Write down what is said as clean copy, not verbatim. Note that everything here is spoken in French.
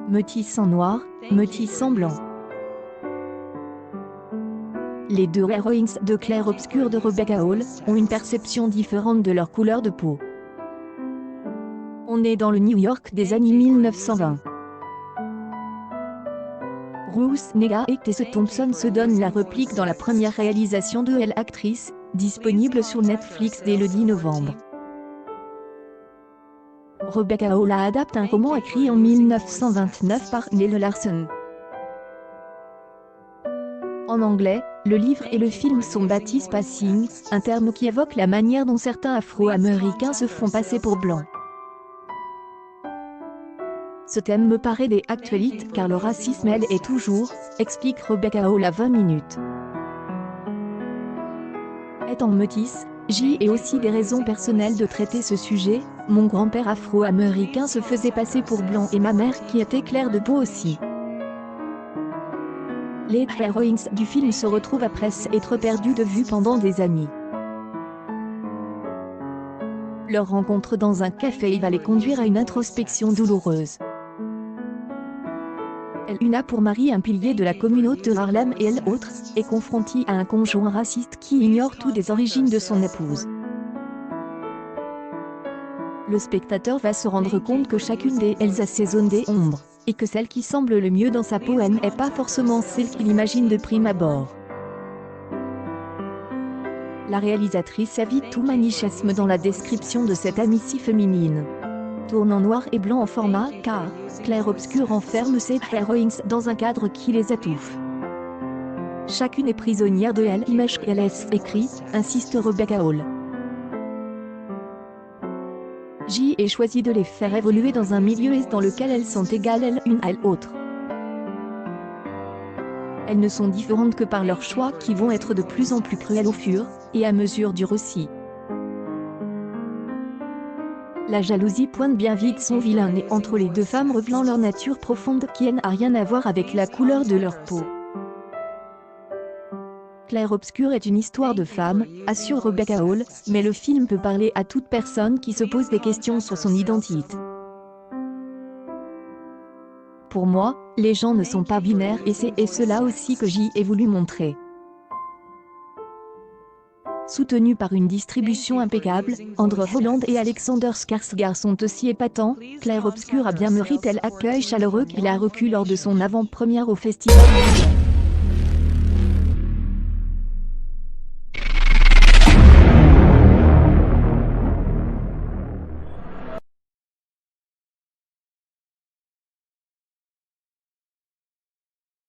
Métis en noir, métis en blanc. Les deux héroïnes de clair-obscur de Rebecca Hall ont une perception différente de leur couleur de peau. On est dans le New York des années 1920. Ruth Negga et Tessa Thompson se donnent la réplique dans la première réalisation de Elle actrice, disponible sur Netflix dès le 10 novembre. Rebecca Hall adapte un roman écrit en 1929 par Neil Larson. En anglais, le livre et le film sont baptisés passing, un terme qui évoque la manière dont certains Afro-Américains se font passer pour blancs. Ce thème me paraît d'actualité car le racisme elle est toujours, explique Rebecca Hall à 20 minutes. Étant métisse, j'y ai aussi des raisons personnelles de traiter ce sujet. Mon grand-père afro-américain se faisait passer pour blanc et ma mère qui était claire de peau aussi. Les héroïnes du film se retrouvent après être perdues de vue pendant des années. Leur rencontre dans un café va les conduire à une introspection douloureuse. Elle a pour mari un pilier de la communauté de Harlem et elle autre, est confrontée à un conjoint raciste qui ignore tout des origines de son épouse. Le spectateur va se rendre compte que chacune d'elles a ses zones d'ombre, et que celle qui semble le mieux dans sa peau n'est pas forcément celle qu'il imagine de prime abord. La réalisatrice évite tout manichéisme dans la description de cette amitié féminine. Tourne en noir et blanc en format car clair-obscur enferme ses héroïnes dans un cadre qui les étouffe. Chacune est prisonnière de l'image qu'elle laisse écrit, insiste Rebecca Hall. J'y ai choisi de les faire évoluer dans un milieu dans lequel elles sont égales l'une à l'autre. Elles ne sont différentes que par leurs choix qui vont être de plus en plus cruels au fur et à mesure du récit. La jalousie pointe bien vite son vilain nez entre les deux femmes révélant leur nature profonde qui n'a rien à voir avec la couleur de leur peau. Clair-obscur est une histoire de femme, assure Rebecca Hall, mais le film peut parler à toute personne qui se pose des questions sur son identité. Pour moi, les gens ne sont pas binaires et c'est cela aussi que j'y ai voulu montrer. Soutenu par une distribution impeccable, Andrew Holland et Alexander Skarsgård sont aussi épatants. Clair-obscur a bien mérité l'accueil chaleureux qu'il a reçu lors de son avant-première au festival.